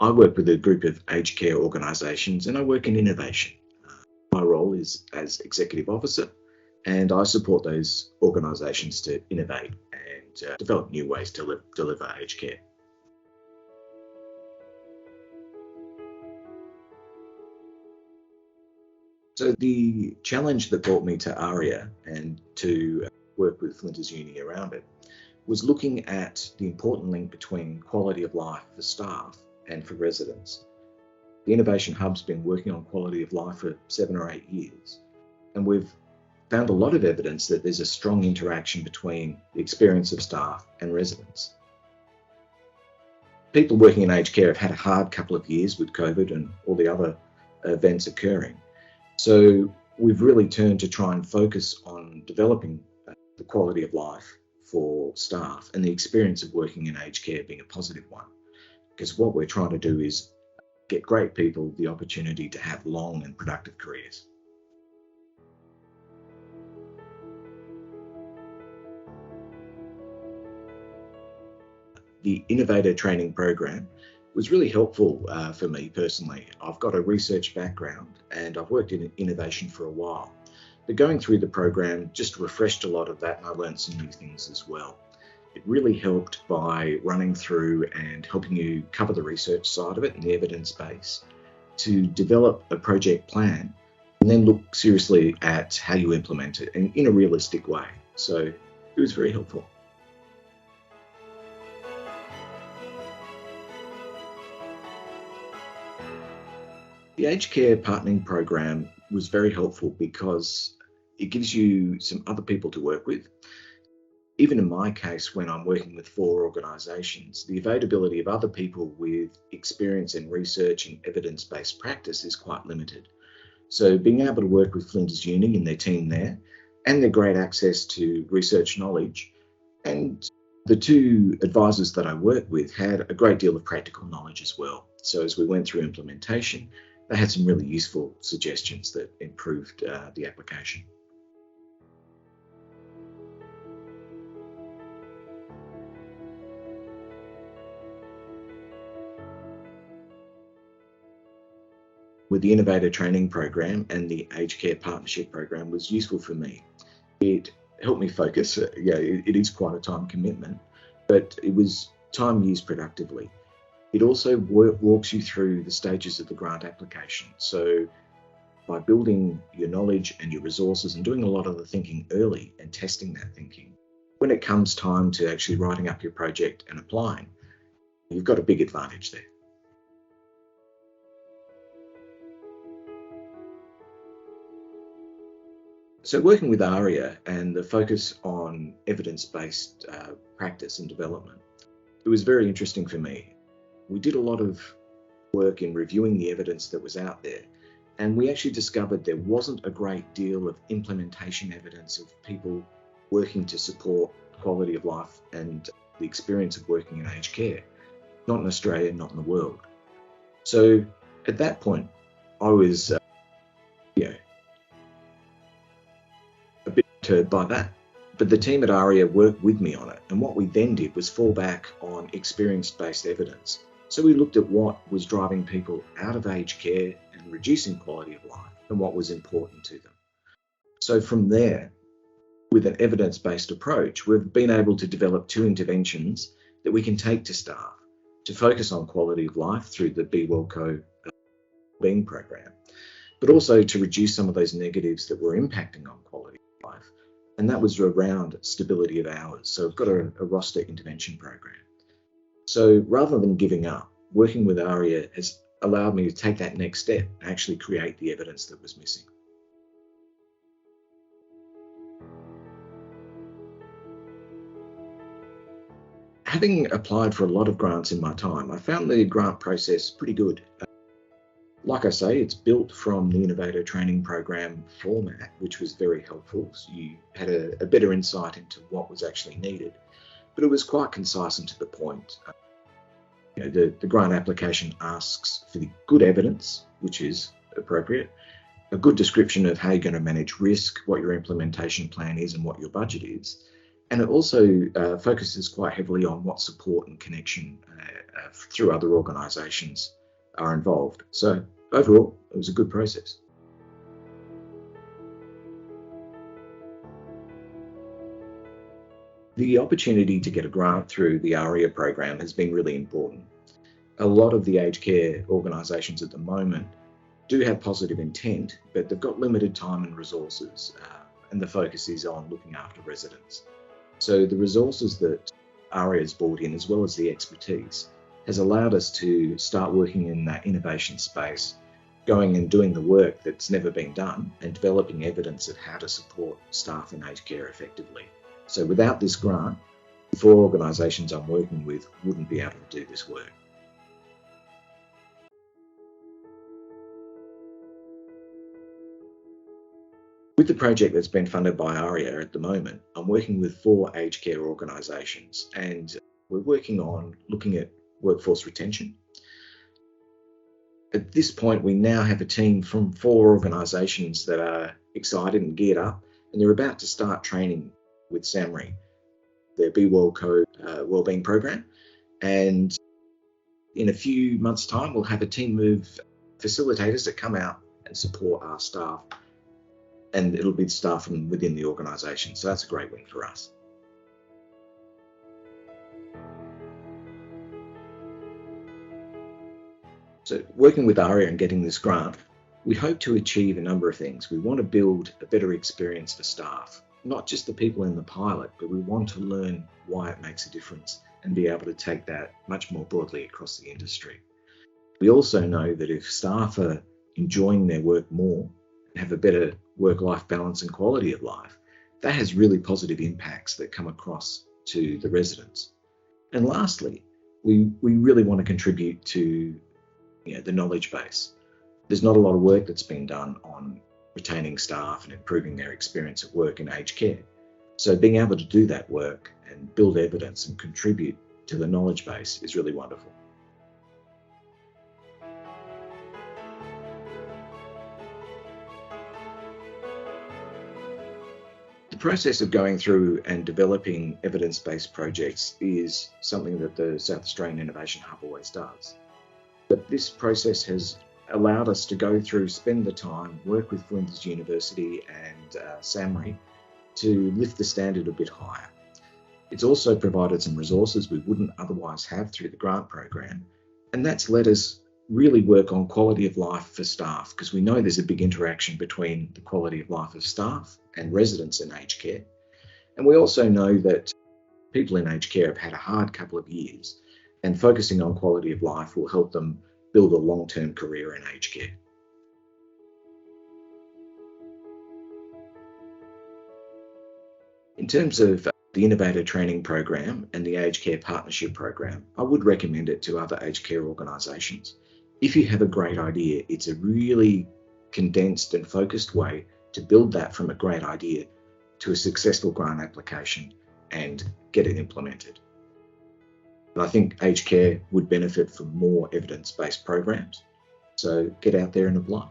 I work with a group of aged care organisations and I work in innovation. My role is as Executive Officer, and I support those organisations to innovate and develop new ways to deliver aged care. So the challenge that brought me to ARIIA and to work with Flinders Uni around it was looking at the important link between quality of life for staff and for residents. The Innovation Hub's been working on quality of life for 7 or 8 years, and we've found a lot of evidence that there's a strong interaction between the experience of staff and residents. People working in aged care have had a hard couple of years with COVID and all the other events occurring. So we've really turned to try and focus on developing the quality of life for staff and the experience of working in aged care being a positive one. Because what we're trying to do is get great people the opportunity to have long and productive careers. The Innovator Training Program was really helpful for me personally. I've got a research background and I've worked in innovation for a while. But going through the program just refreshed a lot of that, and I learned some new things as well. It really helped by running through and helping you cover the research side of it and the evidence base to develop a project plan and then look seriously at how you implement it in a realistic way. So it was very helpful. The aged care partnering program was very helpful because it gives you some other people to work with. Even in my case, when I'm working with 4 organisations, the availability of other people with experience in research and evidence-based practice is quite limited. So being able to work with Flinders Uni and their team there, and their great access to research knowledge, and the 2 advisors that I worked with had a great deal of practical knowledge as well. So as we went through implementation, they had some really useful suggestions that improved the application. With the Innovator Training Program and the Aged Care Partnership Program was useful for me. It helped me focus. It is quite a time commitment, but it was time used productively. It also walks you through the stages of the grant application. So by building your knowledge and your resources and doing a lot of the thinking early and testing that thinking, when it comes time to actually writing up your project and applying, you've got a big advantage there. So working with ARIIA and the focus on evidence-based practice and development, it was very interesting for me. We did a lot of work in reviewing the evidence that was out there, and we actually discovered there wasn't a great deal of implementation evidence of people working to support quality of life and the experience of working in aged care, not in Australia, not in the world. So at that point, I was a bit perturbed by that. But the team at ARIIA worked with me on it, and what we then did was fall back on experience-based evidence. So we looked at what was driving people out of aged care and reducing quality of life and what was important to them. So from there, with an evidence-based approach, we've been able to develop 2 interventions that we can take to staff to focus on quality of life through the Be Well Co Being program, but also to reduce some of those negatives that were impacting on quality of life. And that was around stability of hours. So we've got a roster intervention program. So rather than giving up, working with ARIIA has allowed me to take that next step and actually create the evidence that was missing. Having applied for a lot of grants in my time, I found the grant process pretty good. Like I say, it's built from the Innovator Training Program format, which was very helpful. So you had a better insight into what was actually needed, but it was quite concise and to the point. The grant application asks for the good evidence, which is appropriate, a good description of how you're going to manage risk, what your implementation plan is and what your budget is. And it also focuses quite heavily on what support and connection through other organisations are involved. So overall, it was a good process. The opportunity to get a grant through the ARIIA program has been really important. A lot of the aged care organisations at the moment do have positive intent, but they've got limited time and resources, and the focus is on looking after residents. So the resources that ARIIA has brought in, as well as the expertise, has allowed us to start working in that innovation space, going and doing the work that's never been done and developing evidence of how to support staff in aged care effectively. So without this grant, the 4 organisations I'm working with wouldn't be able to do this work. With the project that's been funded by ARIIA at the moment, I'm working with 4 aged care organisations, and we're working on looking at workforce retention. At this point, we now have a team from 4 organisations that are excited and geared up, and they're about to start training with SAMRI, their Be Well Code wellbeing program. And in a few months' time, we'll have a team of facilitators that come out and support our staff, and it'll be staff from within the organisation. So that's a great win for us. So working with ARIIA and getting this grant, we hope to achieve a number of things. We want to build a better experience for staff, not just the people in the pilot, but we want to learn why it makes a difference and be able to take that much more broadly across the industry. We also know that if staff are enjoying their work more and have a better work-life balance and quality of life, that has really positive impacts that come across to the residents. And lastly, we really want to contribute to the knowledge base. There's not a lot of work that's been done on retaining staff and improving their experience at work in aged care. So being able to do that work and build evidence and contribute to the knowledge base is really wonderful. The process of going through and developing evidence-based projects is something that the South Australian Innovation Hub always does. But this process has allowed us to go through, spend the time, work with Flinders University and SAMRI to lift the standard a bit higher. It's also provided some resources we wouldn't otherwise have through the grant program, and that's let us really work on quality of life for staff, because we know there's a big interaction between the quality of life of staff and residents in aged care. And we also know that people in aged care have had a hard couple of years, and focusing on quality of life will help them build a long-term career in aged care. In terms of the Innovator Training Program and the Aged Care Partnership Program, I would recommend it to other aged care organisations. If you have a great idea, it's a really condensed and focused way to build that from a great idea to a successful grant application and get it implemented. And I think aged care would benefit from more evidence-based programs. So get out there and apply.